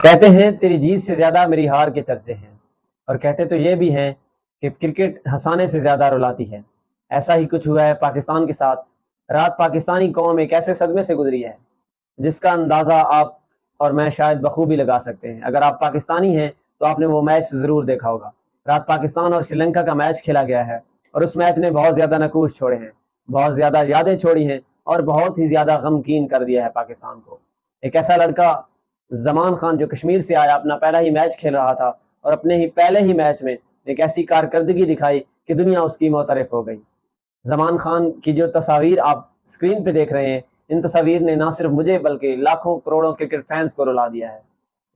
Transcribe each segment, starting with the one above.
کہتے ہیں تیری جیت سے زیادہ میری ہار کے چرچے ہیں، اور کہتے تو یہ بھی ہیں کہ کرکٹ ہنسانے سے زیادہ رلاتی ہے۔ ایسا ہی کچھ ہوا ہے پاکستان کے ساتھ۔ رات پاکستانی قوم ایک ایسے صدمے سے گزری ہے جس کا اندازہ آپ اور میں شاید بخوبی لگا سکتے ہیں۔ اگر آپ پاکستانی ہیں تو آپ نے وہ میچ ضرور دیکھا ہوگا۔ رات پاکستان اور سری لنکا کا میچ کھیلا گیا ہے، اور اس میچ نے بہت زیادہ نقوش چھوڑے ہیں، بہت زیادہ یادیں چھوڑی ہیں، اور بہت ہی زیادہ غمگین کر دیا ہے پاکستان کو۔ ایک ایسا لڑکا زمان خان جو کشمیر سے آیا، اپنا پہلا ہی میچ کھیل رہا تھا، اور اپنے ہی پہلے ہی میچ میں ایک ایسی کارکردگی دکھائی کہ دنیا اس کی معترف ہو گئی۔ زمان خان کی جو تصاویر آپ اسکرین پہ دیکھ رہے ہیں، ان تصاویر نے نہ صرف مجھے بلکہ لاکھوں کروڑوں کرکٹ فینس کو رلا دیا ہے۔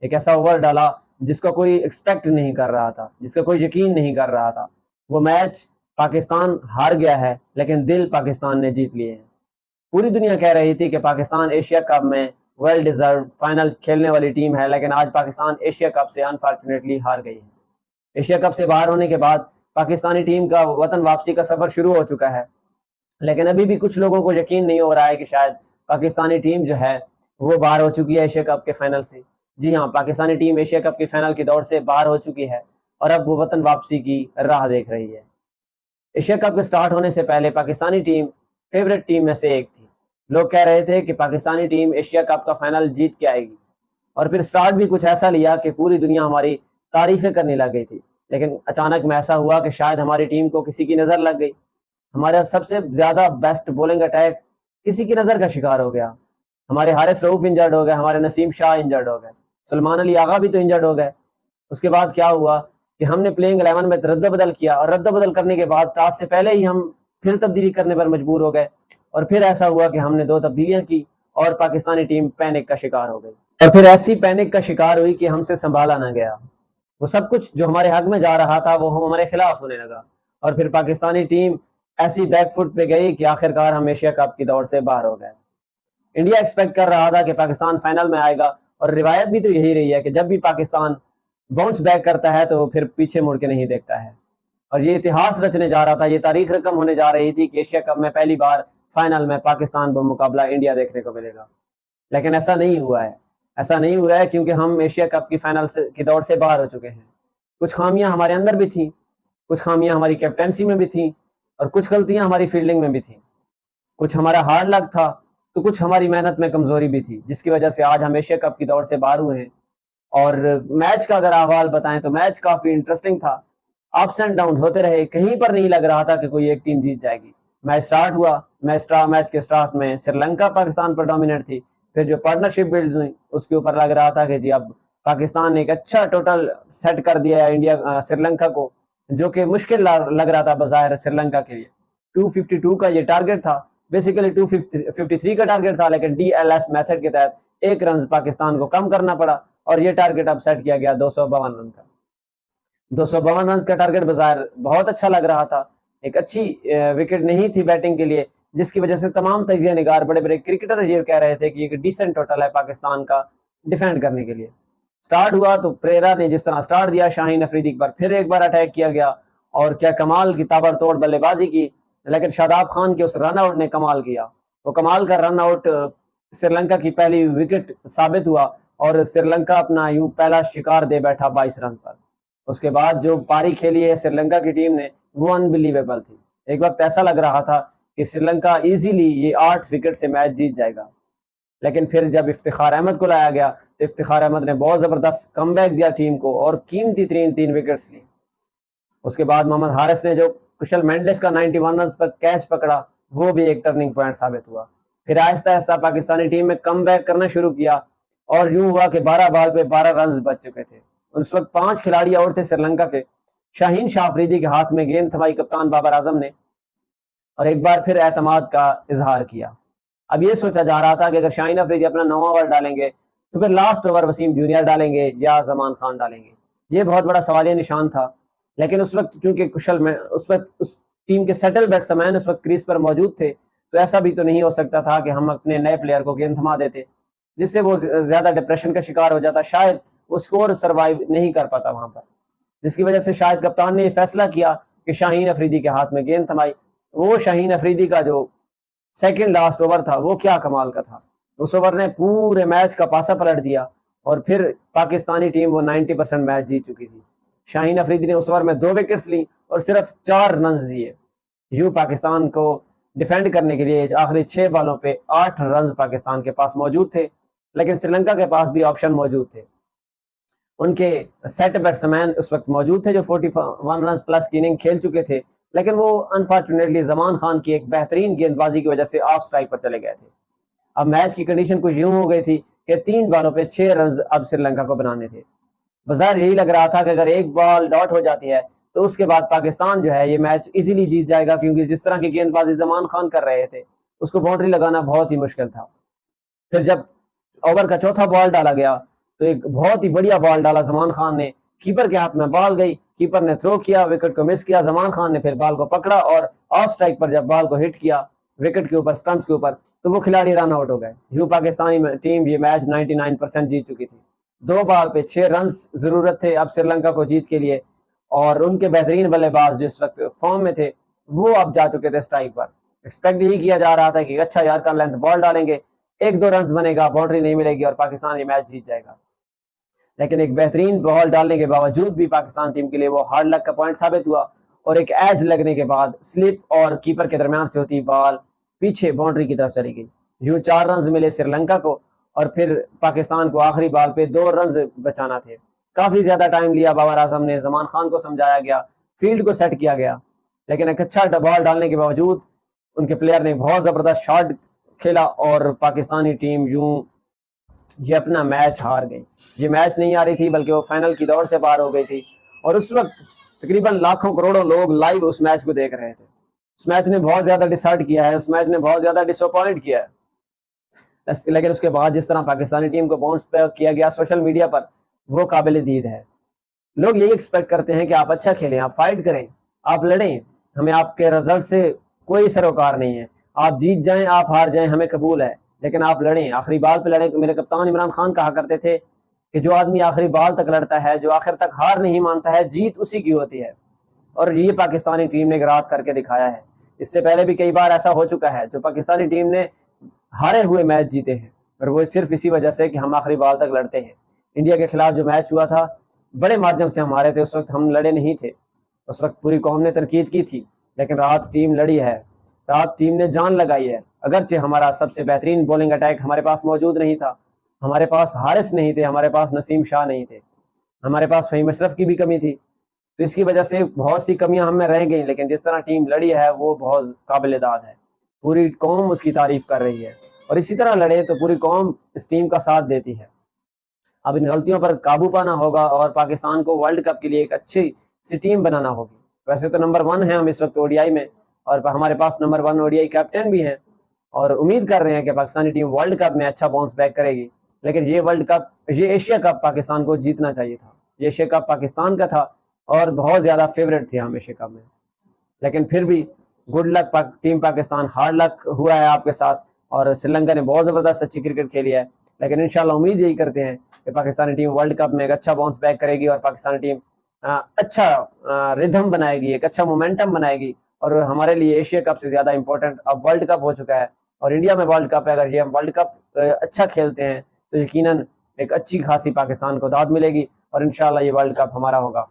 ایک ایسا اوور ڈالا جس کا کوئی ایکسپیکٹ نہیں کر رہا تھا، جس کا کوئی یقین نہیں کر رہا تھا۔ وہ میچ پاکستان ہار گیا ہے، لیکن دل پاکستان نے جیت لیے ہیں۔ پوری دنیا کہہ رہی تھی کہ پاکستان ایشیا کپ میں ویل ڈیزرو فائنل کھیلنے والی ٹیم ہے، لیکن آج پاکستان ایشیا کپ سے انفارچونیٹلی ہار گئی ہے۔ ایشیا کپ سے باہر ہونے کے بعد پاکستانی ٹیم کا وطن واپسی کا سفر شروع ہو چکا ہے، لیکن ابھی بھی کچھ لوگوں کو یقین نہیں ہو رہا ہے کہ شاید پاکستانی ٹیم جو ہے وہ باہر ہو چکی ہے ایشیا کپ کے فائنل سے۔ جی ہاں، پاکستانی ٹیم ایشیا کپ کے فائنل کی دوڑ سے باہر ہو چکی ہے، اور اب وہ وطن واپسی کی راہ دیکھ رہی ہے۔ ایشیا کپ کے سٹارٹ ہونے سے پہلے پاکستانی ٹیم فیورٹ ٹیم میں سے ایک تھی۔ لوگ کہہ رہے تھے کہ پاکستانی ٹیم ایشیا کپ کا فائنل جیت کے آئے گی، اور پھر سٹارٹ بھی کچھ ایسا لیا کہ پوری دنیا ہماری تعریفیں کرنے لگ گئی تھی۔ لیکن اچانک میں ایسا ہوا کہ شاید ہماری ٹیم کو کسی کی نظر لگ گئی۔ ہمارا سب سے زیادہ بیسٹ بولنگ اٹیک کسی کی نظر کا شکار ہو گیا۔ ہمارے حارث رؤف انجرڈ ہو گئے، ہمارے نسیم شاہ انجرڈ ہو گئے، سلمان علی آغا بھی تو انجرڈ ہو گئے۔ اس کے بعد کیا ہوا کہ ہم نے پلینگ 11 میں رد و بدل کیا، اور رد و بدل کرنے کے بعد ٹاس سے پہلے ہی ہم پھر تبدیلی کرنے پر مجبور ہو گئے، اور پھر ایسا ہوا کہ ہم نے 2 تبدیلیاں کی اور پاکستانی ٹیم پینک کا شکار ہو گئی، اور پھر ایسی پینک کا شکار ہوئی کہ ہم سے سنبھالا نہ گیا۔ وہ سب کچھ جو ہمارے حق میں جا رہا تھا وہ ہمارے خلاف ہونے لگا، اور پھر پاکستانی ٹیم ایسی بیک فٹ پہ گئی کہ آخرکار ہم ایشیا کپ کی دوڑ سے باہر ہو گئے۔ انڈیا ایکسپیکٹ کر رہا تھا کہ پاکستان فائنل میں آئے گا، اور روایت بھی تو یہی رہی ہے کہ جب بھی پاکستان باؤنس بیک کرتا ہے تو وہ پھر پیچھے مڑ کے نہیں دیکھتا ہے، اور یہ اتہاس رچنے جا رہا تھا، یہ تاریخ رقم ہونے جا رہی تھی کہ ایشیا کپ میں پہلی بار فائنل میں پاکستان بمقابلہ انڈیا دیکھنے کو ملے گا۔ لیکن ایسا نہیں ہوا ہے، ایسا نہیں ہوا ہے کیونکہ ہم ایشیا کپ کی فائنل کی دوڑ سے باہر ہو چکے ہیں۔ کچھ خامیاں ہمارے اندر بھی تھیں، کچھ خامیاں ہماری کیپٹنسی میں بھی تھیں، اور کچھ غلطیاں ہماری فیلڈنگ میں بھی تھیں۔ کچھ ہمارا ہارڈ لک تھا تو کچھ ہماری محنت میں کمزوری بھی تھی، جس کی وجہ سے آج ہم ایشیا کپ کی دوڑ سے باہر ہوئے ہیں۔ اور میچ کا اگر احوال بتائیں تو میچ کافی انٹرسٹنگ تھا، اپس اینڈ ڈاؤن ہوتے رہے، کہیں پر نہیں لگ رہا تھا کہ کوئی ایک ٹیم جیت جائے گی۔ میچ سٹارٹ ہوا، میچ کے سٹارٹ میں سری لنکا پاکستان پر ڈومینیٹ تھی، پھر جو پارٹنرشپ بلڈ ہوئی اس کے اوپر لگ رہا تھا کہ جی اب پاکستان نے ایک اچھا ٹوٹل سیٹ کر دیا ہے انڈیا سری لنکا کو، جو کہ مشکل لگ رہا تھا بظاہر سری لنکا کے لیے۔ 252 کا یہ ٹارگٹ تھا، بیسیکلی 253 کا ٹارگٹ تھا، لیکن ڈی ایل ایس میتھڈ کے تحت 1 رنز پاکستان کو کم کرنا پڑا، اور یہ ٹارگٹ اب سیٹ کیا گیا 252 رن کا۔ 252 رنز کا ٹارگٹ بظاہر بہت اچھا لگ رہا تھا، ایک اچھی وکٹ نہیں تھی بیٹنگ کے لیے، جس کی وجہ سے تمام تجزیہ نگار بڑے بڑے کرکٹر یہ کہہ رہے تھے کہ یہ ڈیسنٹ ٹوٹل ہے پاکستان کا ڈیفینڈ کرنے کے لیے۔ سٹارٹ ہوا تو پریرا نے جس طرح سٹارٹ دیا، شاہین افریدی پر پھر ایک بار اٹیک کیا گیا، اور کیا کمال کی تابڑ توڑ بلے بازی کی، لیکن شاداب خان کے اس رن آؤٹ نے کمال کیا۔ وہ کمال کا رن آؤٹ سری لنکا کی پہلی وکٹ ثابت ہوا، اور سری لنکا اپنا یوں پہلا شکار دے بیٹھا 22 رن پر۔ اس کے بعد جو پاری کھیلی ہے سری لنکا کی ٹیم نے وہ انبلیویبل تھی۔ ایک وقت ایسا لگ رہا تھا کہ سری لنکا ایزیلی یہ 8 وکٹ سے میچ جیت جائے گا، لیکن پھر جب افتخار احمد کو لایا گیا تو افتخار احمد نے بہت زبردست کم بیک دیا ٹیم کو، اور قیمتی ترین 3 وکٹس لی۔ اس کے بعد محمد حارث نے جو کشل مینڈس کا 91 رنز پر کیچ پکڑا، وہ بھی ایک ٹرننگ پوائنٹ ثابت ہوا۔ پھر آہستہ آہستہ پاکستانی ٹیم میں کم بیک کرنا شروع کیا، اور یوں ہوا کہ 12 بال پہ 12 رنز بچ چکے تھے۔ اس وقت 5 کھلاڑی اور تھے سری لنکا کے۔ شاہین شاہ افریدی کے ہاتھ میں گیند تھمائی کپتان بابر اعظم نے، اور ایک بار پھر اعتماد کا اظہار کیا۔ اب یہ سوچا جا رہا تھا کہ اگر شاہین افریدی اپنا 9واں اوور ڈالیں گے تو پھر لاسٹ اوور وسیم جونیئر ڈالیں گے یا زمان خان ڈالیں گے۔ یہ بہت بڑا سوالیہ نشان تھا، لیکن اس وقت چونکہ اس وقت اس ٹیم کے سیٹل بیٹسمین اس وقت کریز پر موجود تھے، تو ایسا بھی تو نہیں ہو سکتا تھا کہ ہم اپنے نئے پلیئر کو گیند تھما دیتے، جس سے وہ زیادہ ڈپریشن کا شکار ہو جاتا، شاید وہ سکور سروائیو نہیں کر پاتا وہاں پر، جس کی وجہ سے شاید کپتان نے یہ فیصلہ کیا کہ شاہین افریدی کے ہاتھ میں گیند تھمائی۔ وہ شاہین افریدی کا جو سیکنڈ لاسٹ اوور تھا وہ کیا کمال کا تھا، اس اوور نے پورے میچ کا پاسا پلٹ دیا، اور پھر پاکستانی ٹیم وہ 90% میچ جیت چکی تھی. شاہین افریدی نے اس اوور میں 2 وکٹس لی اور صرف 4 رنز دیے. یوں پاکستان کو ڈیفینڈ کرنے کے لیے آخری 6 بالوں پہ 8 رنز پاکستان کے پاس موجود تھے، لیکن سری لنکا کے پاس بھی آپشن موجود تھے. ان کے سیٹ بیٹسمین اس وقت موجود تھے جو 41 رنز پلس کی اننگ کھیل چکے تھے، لیکن وہ انفارچونیٹلی زمان خان کی ایک بہترین گیند بازی کی وجہ سے آف سٹرائک پر چلے گئے تھے. اب میچ کی کنڈیشن کچھ یوں ہو گئی تھی کہ 3 بالوں پہ 6 رنز اب سری لنکا کو بنانے تھے. بظاہر یہی لگ رہا تھا کہ اگر ایک بال ڈاٹ ہو جاتی ہے تو اس کے بعد پاکستان جو ہے یہ میچ ایزیلی جیت جائے گا، کیونکہ جس طرح کی گیند بازی زمان خان کر رہے تھے اس کو باؤنڈری لگانا بہت ہی مشکل تھا. پھر جب اوور کا چوتھا بال ڈالا گیا تو ایک بہت ہی بڑھیا بال ڈالا زمان خان نے، کیپر کے ہاتھ میں بال گئی، کیپر نے تھرو کیا، وکٹ کو مس کیا. زمان خان نے پھر بال کو پکڑا اور آف سٹرائک پر جب بال کو ہٹ کیا وکٹ کے اوپر، سٹمپس کے اوپر، تو وہ کھلاڑی رن آؤٹ ہو گئے. یوں پاکستانی ٹیم یہ میچ 99% جیت چکی تھی. 2 بال پہ 6 رنز ضرورت تھے اب سری لنکا کو جیت کے لیے، اور ان کے بہترین بلے باز جو اس وقت فارم میں تھے وہ اب جا چکے تھے سٹرائک پر. ایکسپیکٹ یہی کیا جا رہا تھا کہ اچھا یار کا لینتھ بال ڈالیں گے، 1-2 رنز بنے گا، باؤنڈری نہیں ملے گی اور پاکستان یہ میچ جیت جائے گا. لیکن ایک بہترین بال ڈالنے کے باوجود بھی پاکستان ٹیم کے لیے وہ ہارڈ لک کا پوائنٹ ثابت ہوا، اور ایک ایج لگنے کے بعد سلپ اور کیپر کے درمیان سے ہوتی بال پیچھے باؤنڈری کی طرف چلی گئی. یوں 4 رنز ملے سری لنکا کو، اور پھر پاکستان کو آخری بال پہ 2 رنز بچانا تھے. کافی زیادہ ٹائم لیا بابر اعظم نے، زمان خان کو سمجھایا گیا، فیلڈ کو سیٹ کیا گیا، لیکن ایک اچھا بال ڈالنے کے باوجود ان کے پلیئر نے بہت زبردست شاٹ کھیلا اور پاکستانی ٹیم یوں یہ اپنا میچ ہار گئی. یہ میچ نہیں آ رہی تھی بلکہ وہ فائنل کی دوڑ سے باہر ہو گئی تھی، اور اس وقت تقریباً لاکھوں کروڑوں لوگ لائیو اس میچ کو دیکھ رہے تھے. اس میچ نے بہت زیادہ ڈسہارٹ کیا ہے، اس میچ نے بہت زیادہ ڈس اپوائنٹ کیا ہے. لیکن اس کے بعد جس طرح پاکستانی ٹیم کو باؤنس کیا گیا سوشل میڈیا پر، وہ قابل دید ہے. لوگ یہی ایکسپیکٹ کرتے ہیں کہ آپ اچھا کھیلیں، آپ فائٹ کریں، آپ لڑیں. ہمیں آپ کے رزلٹ سے کوئی سروکار نہیں ہے، آپ جیت جائیں آپ ہار جائیں ہمیں قبول ہے، لیکن آپ لڑیں، آخری بال پہ لڑیں. میرے کپتان عمران خان کہا کرتے تھے کہ جو آدمی آخری بال تک لڑتا ہے، جو آخر تک ہار نہیں مانتا ہے، جیت اسی کی ہوتی ہے. اور یہ پاکستانی ٹیم نے رات کر کے دکھایا ہے. اس سے پہلے بھی کئی بار ایسا ہو چکا ہے جو پاکستانی ٹیم نے ہارے ہوئے میچ جیتے ہیں، اور وہ صرف اسی وجہ سے کہ ہم آخری بال تک لڑتے ہیں. انڈیا کے خلاف جو میچ ہوا تھا بڑے مارجن سے ہم ہارے تھے، اس وقت ہم لڑے نہیں تھے، اس وقت پوری قوم نے تنقید کی تھی، لیکن رات ٹیم لڑی ہے، رات ٹیم نے جان لگائی ہے. اگرچہ ہمارا سب سے بہترین بولنگ اٹیک ہمارے پاس موجود نہیں تھا، ہمارے پاس حارث نہیں تھے، ہمارے پاس نسیم شاہ نہیں تھے، ہمارے پاس فہیم اشرف کی بھی کمی تھی، تو اس کی وجہ سے بہت سی کمیاں ہم میں رہ گئیں. لیکن جس طرح ٹیم لڑی ہے وہ بہت قابل داد ہے، پوری قوم اس کی تعریف کر رہی ہے، اور اسی طرح لڑے تو پوری قوم اس ٹیم کا ساتھ دیتی ہے. اب ان غلطیوں پر قابو پانا ہوگا اور پاکستان کو ورلڈ کپ کے لیے ایک اچھی سی ٹیم بنانا ہوگی. ویسے تو نمبر 1 ہیں ہم اس وقت ODI میں، اور ہمارے پاس نمبر 1 ODI کیپٹن بھی ہیں، اور امید کر رہے ہیں کہ پاکستانی ٹیم ورلڈ کپ میں اچھا باؤنس بیک کرے گی. لیکن یہ ورلڈ کپ، یہ ایشیا کپ پاکستان کو جیتنا چاہیے تھا. یہ ایشیا کپ پاکستان کا تھا اور بہت زیادہ فیورٹ تھے ہم ایشیا کپ میں. لیکن پھر بھی good luck team Pakistan, hard luck ہوا ہے آپ کے ساتھ، اور سری لنکا نے بہت زبردست اچھی کرکٹ کھیلی ہے. لیکن انشاءاللہ امید یہی کرتے ہیں کہ پاکستانی ٹیم ورلڈ کپ میں ایک اچھا باؤنس بیک کرے گی، اور پاکستانی ٹیم اچھا ردھم بنائے گی، ایک اچھا مومنٹم بنائے گی. اور ہمارے لیے ایشیا کپ سے زیادہ امپورٹنٹ اب ورلڈ کپ ہو چکا ہے، اور انڈیا میں ورلڈ کپ ہے. اگر یہ ہم ورلڈ کپ اچھا کھیلتے ہیں تو یقیناً ایک اچھی خاصی پاکستان کو داد ملے گی، اور انشاءاللہ یہ ورلڈ کپ ہمارا ہوگا.